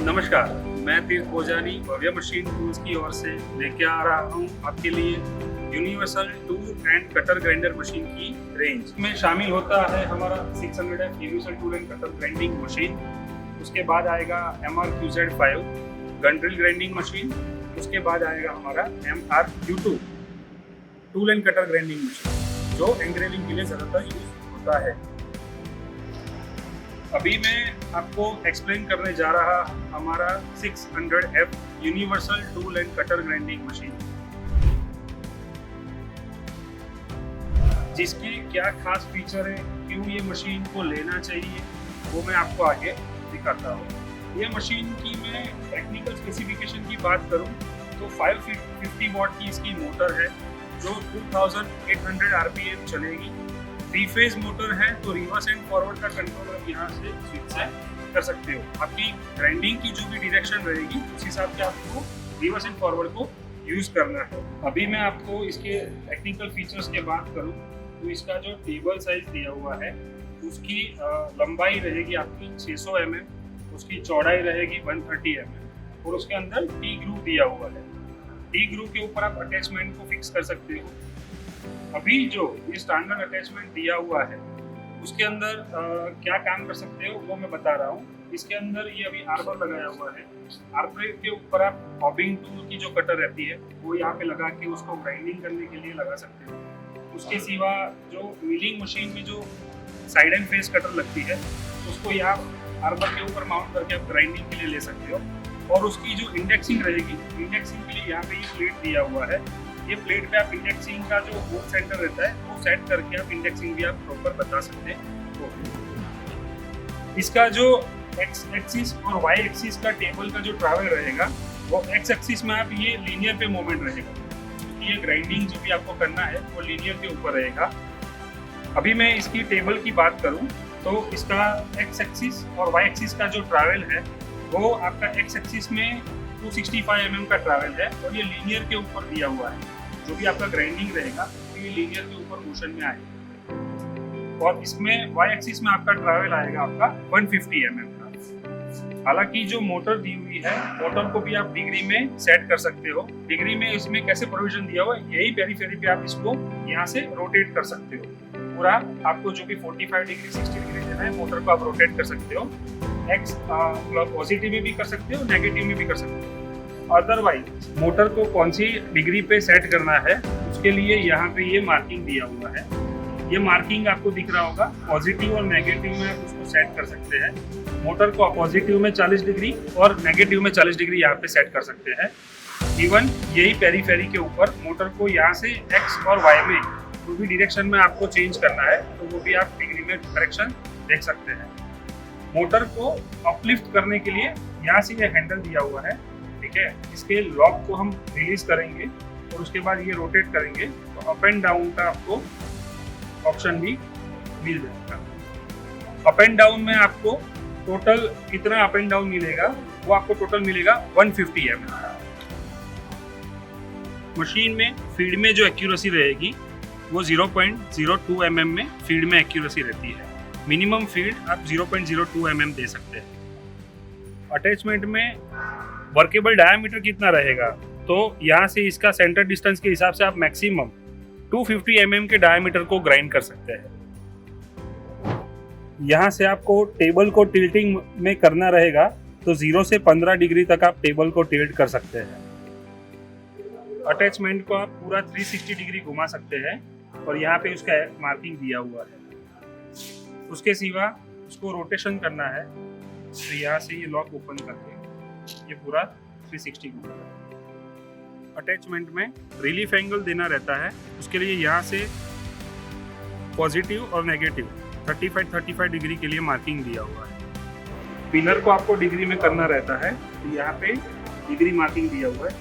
नमस्कार, मैं तीर्थ भोजानी भव्य मशीन टूल्स की ओर से लेके आ रहा हूँ आपके लिए universal tool end cutter grinder machine की रेंज में शामिल होता है हमारा 600F universal tool end cutter grinding machine. उसके बाद आएगा MRQZ5 gun drill grinding machine. उसके बाद आएगा हमारा MRQ2 tool end cutter grinding machine, जो एंग्रेविंग के लिए ज़्यादातर यूज होता है। अभी मैं आपको एक्सप्लेन करने जा रहा हमारा 600F universal tool end cutter grinding machine, जिसकी क्या खास फीचर है, क्यों ये मशीन को लेना चाहिए, वो मैं आपको आगे दिखाता हूँ। ये मशीन की मैं टेक्निकल स्पेसिफिकेशन की बात करूँ तो 550 वॉट की इसकी मोटर है, जो 2800 RPM चलेगी। 3 फेज मोटर है, तो रिवर्स एंड फॉरवर्ड का कंट्रोल आप यहाँ से स्विच से कर सकते हो। आपकी ग्राइंडिंग की जो भी डायरेक्शन रहेगी उस हिसाब से आपको रिवर्स एंड फॉरवर्ड को यूज करना है। अभी मैं आपको इसके टेक्निकल फीचर्स के बात करूँ तो इसका जो टेबल साइज दिया हुआ है उसकी लंबाई रहेगी आपकी 600 mm, उसकी चौड़ाई रहेगी 130 mm और उसके अंदर टी ग्रूव दिया हुआ है। टी ग्रूव के ऊपर आप अटैचमेंट को फिक्स कर सकते हो। अभी जो ये स्टैंडर्ड अटैचमेंट दिया हुआ है उसके अंदर क्या काम कर सकते हो वो मैं बता रहा हूँ। इसके अंदर ये अभी आर्बर लगाया हुआ है। आर्बर के ऊपर आप हॉबिंग टूल की जो कटर रहती है वो यहाँ पे लगा के उसको ग्राइंडिंग करने के लिए लगा सकते हो। उसके सिवा जो मिलिंग मशीन में जो साइड एंड फेस कटर लगती है उसको यहाँ आर्बर के ऊपर माउंट करके आप ग्राइंडिंग के लिए ले सकते हो। और उसकी जो इंडेक्सिंग रहेगी, इंडेक्सिंग के लिए यहाँ पे ये प्लेट दिया हुआ है। ये प्लेट पे आप इंडेक्सिंग का जो होल सेंटर रहता है वो सेट करके आप इंडेक्सिंग भी आप प्रॉपर बता सकते हैं। इसका जो एक्स एक्सिस और वाई एक्सिस का टेबल का जो ट्रैवल रहेगा वो एक्स एक्सिस में आप ये लीनियर पे मूवमेंट रहेगा, क्योंकि ये ग्राइंडिंग जो भी आपको करना है वो लीनियर के ऊपर रहेगा। अभी मैं इसकी टेबल की बात करूँ तो इसका एक्स एक्सिस और वाई एक्सिस का जो ट्रैवल है वो आपका एक्स एक्सिस में 265 mm का ट्रैवल है और ये लीनियर के ऊपर दिया हुआ है। जो भी आपका ग्राइंडिंग रहेगा तो ये लीनियर के ऊपर मोशन में आएगा। और इसमें वाई एक्सिस में आपका ट्रैवल आएगा आपका 150 mm का। हालांकि जो मोटर दी हुई है, मोटर को भी आप डिग्री में सेट कर सकते हो। डिग्री में इसमें कैसे प्रोविजन दिया हुआ है, यही पेरीफेरी पे आप इसको यहाँ से रोटेट कर सकते हो। पूरा आपको जो भी 45 डिग्री 60 डिग्री देना है मोटर को आप रोटेट कर सकते हो। एक्स पॉजिटिव में भी कर सकते हो, नेगेटिव में भी कर सकते हो। अदरवाइज मोटर को कौन सी डिग्री पे सेट करना है उसके लिए यहाँ पे ये मार्किंग दिया हुआ है। ये मार्किंग आपको दिख रहा होगा, पॉजिटिव और नेगेटिव में आप उसको सेट कर सकते हैं। मोटर को पॉजिटिव में 40 डिग्री और नेगेटिव में 40 डिग्री यहाँ पे सेट कर सकते हैं। इवन यही पेरीफेरी के ऊपर मोटर को यहाँ से एक्स और वाई में जो भी डायरेक्शन में आपको चेंज करना है तो वो भी आप डिग्री में करेक्शन देख सकते हैं। मोटर को अपलिफ्ट करने के लिए यहाँ से ये हैंडल दिया हुआ है, ठीक है। इसके लॉक को हम रिलीज करेंगे और उसके बाद ये रोटेट करेंगे तो अप एंड डाउन का आपको ऑप्शन भी मिल जाएगा। अप एंड डाउन में आपको टोटल कितना अप एंड डाउन मिलेगा, वो आपको टोटल मिलेगा 150 mm। मशीन में फीड में जो एक्यूरेसी रहेगी वो 0.02 mm में फीड में एक्यूरेसी रहती है। मिनिमम फीड आप 0.02 mm दे सकते हैं। अटैचमेंट में वर्केबल डायमीटर कितना रहेगा, तो यहाँ से इसका सेंटर डिस्टेंस के हिसाब से आप मैक्सिमम 250 mm के डायमीटर को ग्राइंड कर सकते हैं। यहाँ से आपको टेबल को टिल्टिंग में करना रहेगा तो 0 से 15 डिग्री तक आप टेबल को टिल्ट कर सकते हैं। अटैचमेंट को आप पूरा 360 डिग्री घुमा सकते हैं और यहाँ पे उसका मार्किंग दिया हुआ है। उसके सिवा उसको रोटेशन करना है तो यहाँ से ये लॉक ओपन करके ये पूरा 360 घूमेगा। अटैचमेंट में रिलीफ एंगल देना रहता है, उसके लिए यहाँ से पॉजिटिव और नेगेटिव 35 डिग्री के लिए मार्किंग दिया हुआ है। पिलर को आपको डिग्री में करना रहता है तो यहाँ पे डिग्री मार्किंग दिया हुआ है।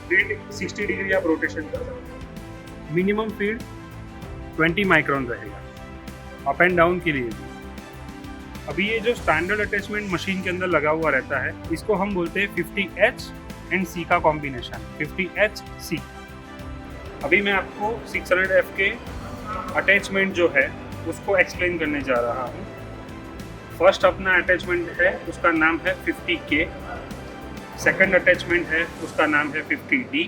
60 डिग्री आप रोटेशन कर सकते हैं। मिनिमम फीड 20 माइक्रोन रहेगा अप एंड डाउन के लिए भी। अभी ये जो स्टैंडर्ड अटैचमेंट मशीन के अंदर लगा हुआ रहता है इसको हम बोलते हैं 50H एंड C का कॉम्बिनेशन, 50HC। अभी मैं आपको 600F के अटैचमेंट जो है उसको एक्सप्लेन करने जा रहा हूँ। फर्स्ट अपना अटैचमेंट है, उसका नाम है 50K। सेकंड अटैचमेंट है उसका नाम है 50D।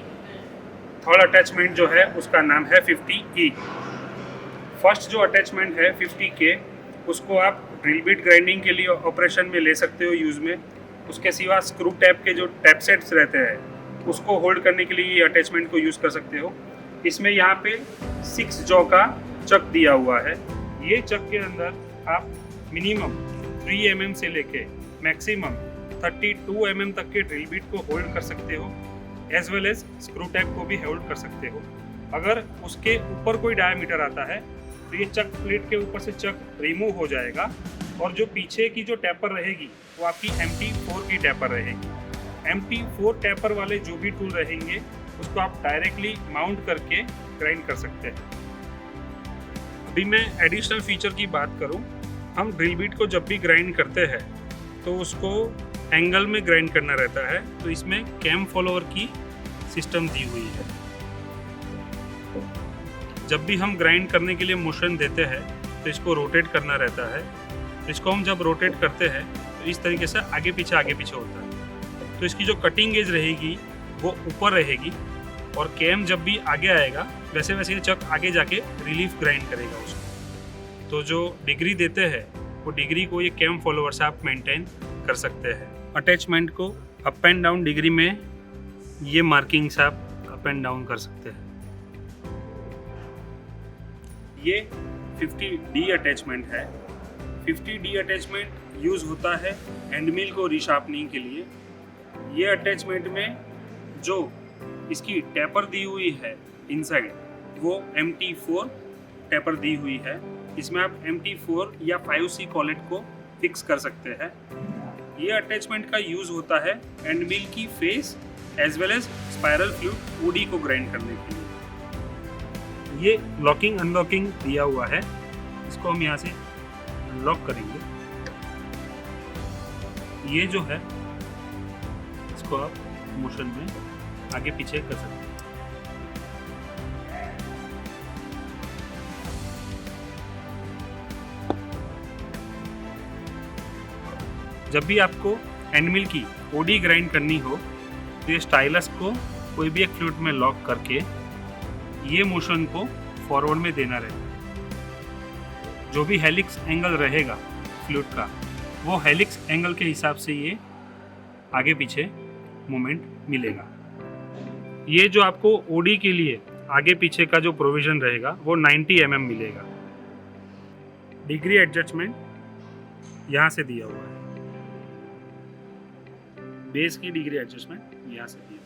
थर्ड अटैचमेंट जो है उसका नाम है 50E। फर्स्ट जो अटैचमेंट है 50K उसको आप ड्रिल बिट ग्राइंडिंग के लिए ऑपरेशन में ले सकते हो यूज़ में। उसके सिवा स्क्रू टैप के जो टैप सेट्स रहते हैं उसको होल्ड करने के लिए ये अटैचमेंट को यूज़ कर सकते हो। इसमें यहाँ पे 6 जॉ का चक दिया हुआ है। ये चक के अंदर आप मिनिमम 3 mm से लेके मैक्सिमम 32 mm तक के ड्रिल बिट को होल्ड कर सकते हो, as well as screw tap को भी होल्ड कर सकते हो। अगर उसके ऊपर कोई डायमीटर आता है तो ये चक प्लेट के ऊपर से चक रिमूव हो जाएगा और जो पीछे की जो टैपर रहेगी वो आपकी MT4 की टैपर रहेगी। MT4 टैपर वाले जो भी टूल रहेंगे उसको आप डायरेक्टली माउंट करके ग्राइंड कर सकते हैं। अभी मैं एडिशनल फीचर की बात करूं, हम ड्रिल बिट को जब भी ग्राइंड करते हैं तो उसको एंगल में ग्राइंड करना रहता है, तो इसमें कैम फॉलोअर की सिस्टम दी हुई है। जब भी हम ग्राइंड करने के लिए मोशन देते हैं तो इसको रोटेट करना रहता है। इसको हम जब रोटेट करते हैं तो इस तरीके से आगे पीछे होता है। तो इसकी जो कटिंग एज रहेगी वो ऊपर रहेगी और कैम जब भी आगे आएगा वैसे वैसे ये चक आगे जाके रिलीफ ग्राइंड करेगा उसको। तो जो डिग्री देते हैं वो डिग्री को ये कैम फॉलोअर से आप मेंटेन कर सकते हैं। अटैचमेंट को अप एंड डाउन डिग्री में ये मार्किंग से आप अप एंड डाउन कर सकते हैं। ये 50D अटैचमेंट है। 50D अटैचमेंट यूज़ होता है हैंड मिल को रीशार्पनिंग के लिए। ये अटैचमेंट में जो इसकी टैपर दी हुई है इनसाइड वो MT4 टैपर दी हुई है। इसमें आप MT4 या 5C कॉलेट को फिक्स कर सकते हैं। ये अटैचमेंट का यूज़ होता है हैंड मिल की face as well as spiral fluid OD को ग्राइंड करने के लिए। ये लॉकिंग अनलॉकिंग दिया हुआ है, इसको हम यहाँ से लॉक करेंगे। ये जो है इसको आप मोशन में आगे पीछे कर सकते हैं। जब भी आपको हैंड मिल की OD ग्राइंड करनी हो तो ये स्टाइलस को कोई भी एक फ्लूइड में लॉक करके ये मोशन को फॉरवर्ड में देना रहेगा। जो भी हेलिक्स एंगल रहेगा फ्लूइड का वो हेलिक्स एंगल के हिसाब से ये आगे पीछे मूवमेंट मिलेगा। ये जो आपको OD के लिए आगे पीछे का जो प्रोविज़न रहेगा वो 90 mm मिलेगा। डिग्री एडजस्टमेंट यहाँ से दिया हुआ है, बेस की डिग्री एडजस्टमेंट यहाँ से दिया